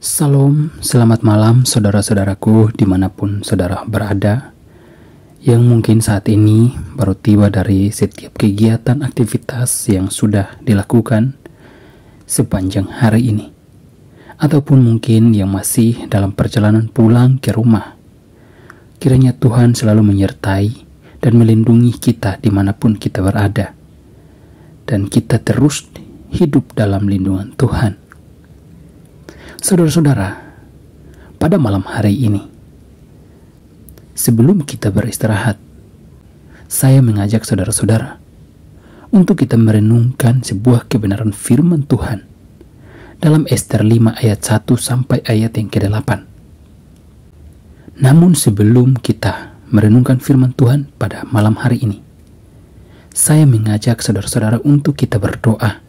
Salam, selamat malam saudara-saudaraku dimanapun saudara berada, yang mungkin saat ini baru tiba dari setiap kegiatan aktivitas yang sudah dilakukan sepanjang hari ini, ataupun mungkin yang masih dalam perjalanan pulang ke rumah. Kiranya Tuhan selalu menyertai dan melindungi kita dimanapun kita berada, dan kita terus hidup dalam lindungan Tuhan. Saudara-saudara, pada malam hari ini, sebelum kita beristirahat, saya mengajak saudara-saudara untuk kita merenungkan sebuah kebenaran firman Tuhan dalam Ester 5 ayat 1 sampai ayat yang ke-8. Namun sebelum kita merenungkan firman Tuhan pada malam hari ini, saya mengajak saudara-saudara untuk kita berdoa.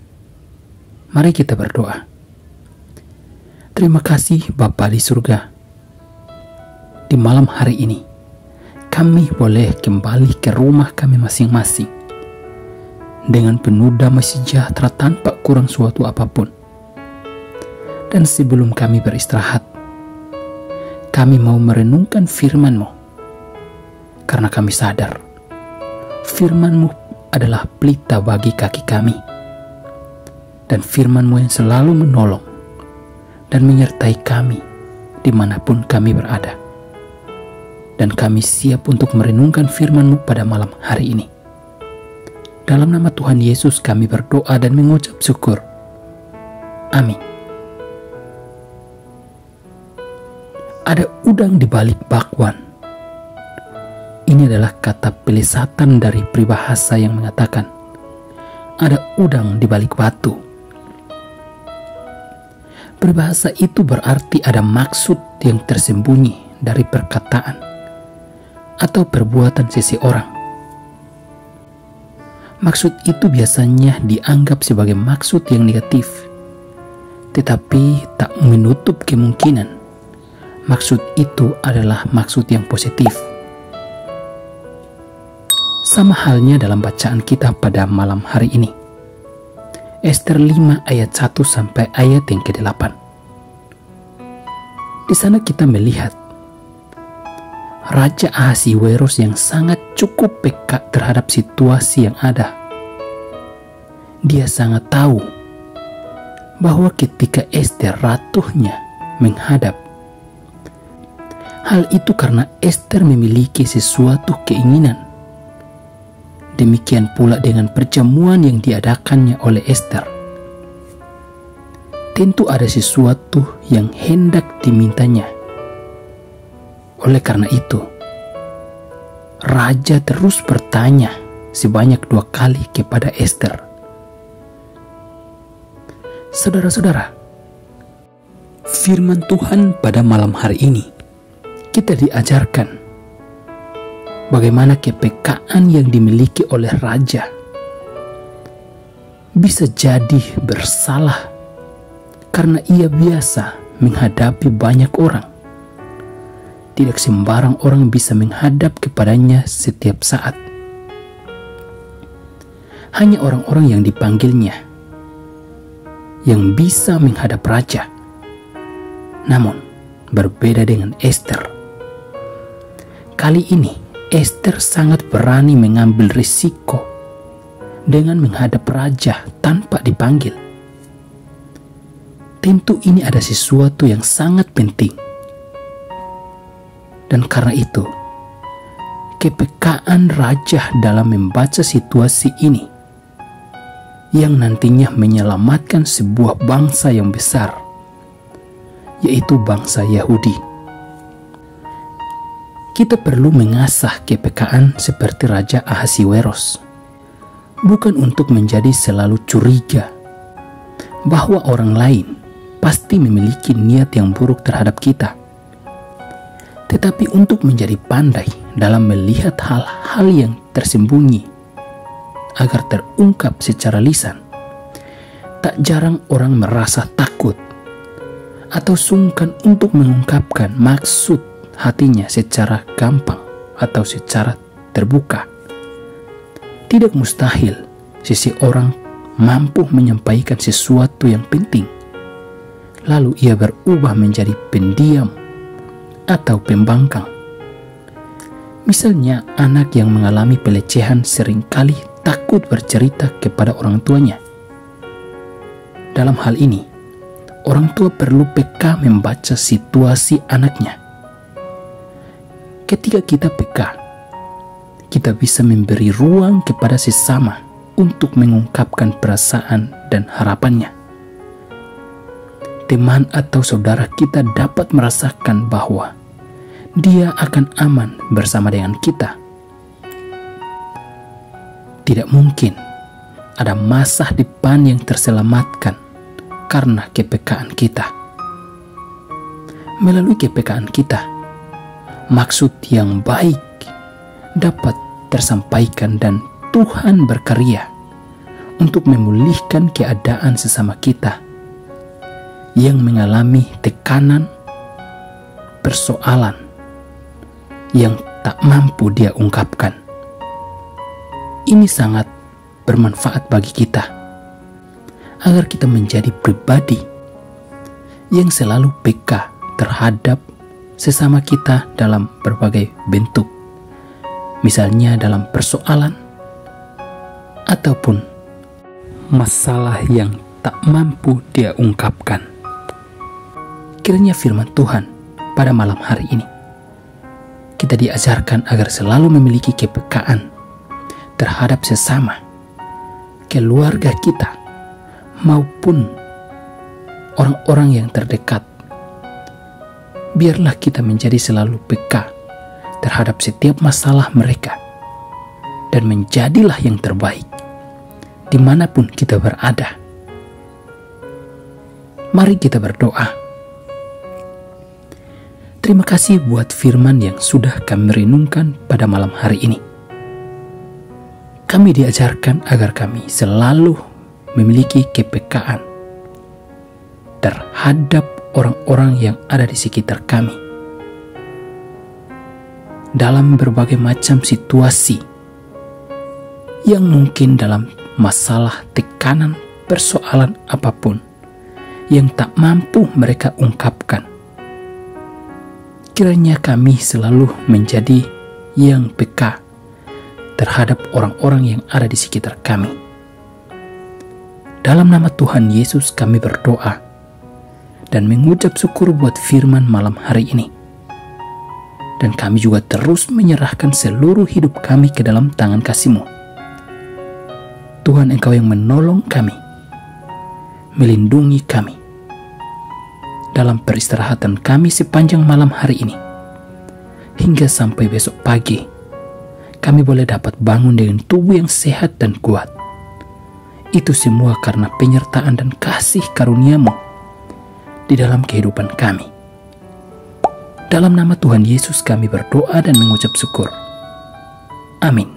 Mari kita berdoa. Terima kasih Bapa di surga. Di malam hari ini, kami boleh kembali ke rumah kami masing-masing dengan penuh damai sejahtera tanpa kurang suatu apapun. Dan sebelum kami beristirahat, kami mau merenungkan firman-Mu, karena kami sadar firman-Mu adalah pelita bagi kaki kami, dan firman-Mu yang selalu menolong dan menyertai kami dimanapun kami berada. Dan kami siap untuk merenungkan firman-Mu pada malam hari ini. Dalam nama Tuhan Yesus kami berdoa dan mengucap syukur. Amin. Ada udang di balik bakwan. Ini adalah kata pelesatan dari peribahasa yang mengatakan ada udang di balik batu. Peribahasa itu berarti ada maksud yang tersembunyi dari perkataan atau perbuatan seseorang. Maksud itu biasanya dianggap sebagai maksud yang negatif, tetapi tak menutup kemungkinan maksud itu adalah maksud yang positif. Sama halnya dalam bacaan kita pada malam hari ini, Ester 5 ayat 1 sampai ayat yang ke-8. Di sana kita melihat Raja Ahasiweros yang sangat cukup peka terhadap situasi yang ada. Dia sangat tahu bahwa ketika Ester ratunya menghadap, hal itu karena Ester memiliki sesuatu keinginan. Demikian pula dengan perjamuan yang diadakannya oleh Ester. Tentu ada sesuatu yang hendak dimintanya. Oleh karena itu, Raja terus bertanya sebanyak 2 kali kepada Ester. Saudara-saudara, firman Tuhan pada malam hari ini, kita diajarkan bagaimana kepekaan yang dimiliki oleh raja bisa jadi bersalah karena ia biasa menghadapi banyak orang. Tidak sembarang orang bisa menghadap kepadanya setiap saat. Hanya orang-orang yang dipanggilnya yang bisa menghadap raja. Namun berbeda dengan Ester. Kali ini Ester sangat berani mengambil risiko dengan menghadap raja tanpa dipanggil. Tentu ini ada sesuatu yang sangat penting. Dan karena itu, kepekaan raja dalam membaca situasi ini yang nantinya menyelamatkan sebuah bangsa yang besar, yaitu bangsa Yahudi. Kita perlu mengasah kepekaan seperti Raja Ahasiweros, bukan untuk menjadi selalu curiga bahwa orang lain pasti memiliki niat yang buruk terhadap kita, tetapi untuk menjadi pandai dalam melihat hal-hal yang tersembunyi agar terungkap secara lisan. Tak jarang orang merasa takut atau sungkan untuk mengungkapkan maksud hatinya secara gampang atau secara terbuka. Tidak mustahil seseorang mampu menyampaikan sesuatu yang penting lalu ia berubah menjadi pendiam atau pembangkang. Misalnya, anak yang mengalami pelecehan seringkali takut bercerita kepada orang tuanya. Dalam hal ini, orang tua perlu peka membaca situasi anaknya. Ketika kita peka, kita bisa memberi ruang kepada sesama untuk mengungkapkan perasaan dan harapannya. Teman atau saudara kita dapat merasakan bahwa dia akan aman bersama dengan kita. Tidak mungkin ada masa depan yang terselamatkan karena kepekaan kita. Melalui kepekaan kita, maksud yang baik dapat tersampaikan dan Tuhan berkarya untuk memulihkan keadaan sesama kita yang mengalami tekanan, persoalan yang tak mampu dia ungkapkan. Ini sangat bermanfaat bagi kita agar kita menjadi pribadi yang selalu peka terhadap sesama kita dalam berbagai bentuk, misalnya dalam persoalan ataupun masalah yang tak mampu dia ungkapkan. Kiranya firman Tuhan pada malam hari ini kita diajarkan agar selalu memiliki kepekaan terhadap sesama, keluarga kita, maupun orang-orang yang terdekat. Biarlah kita menjadi selalu peka terhadap setiap masalah mereka dan menjadilah yang terbaik dimanapun kita berada. Mari kita berdoa. Terima kasih buat firman yang sudah kami renungkan pada malam hari ini. Kami diajarkan agar kami selalu memiliki kepekaan terhadap orang-orang yang ada di sekitar kami dalam berbagai macam situasi yang mungkin dalam masalah, tekanan, persoalan apapun yang tak mampu mereka ungkapkan. Kiranya kami selalu menjadi yang peka terhadap orang-orang yang ada di sekitar kami. Dalam nama Tuhan Yesus kami berdoa dan mengucap syukur buat firman malam hari ini. Dan kami juga terus menyerahkan seluruh hidup kami ke dalam tangan kasih-Mu. Tuhan, Engkau yang menolong kami, melindungi kami dalam peristirahatan kami sepanjang malam hari ini, hingga sampai besok pagi kami boleh dapat bangun dengan tubuh yang sehat dan kuat. Itu semua karena penyertaan dan kasih karunia-Mu di dalam kehidupan kami. Dalam nama Tuhan Yesus kami berdoa dan mengucap syukur. Amin.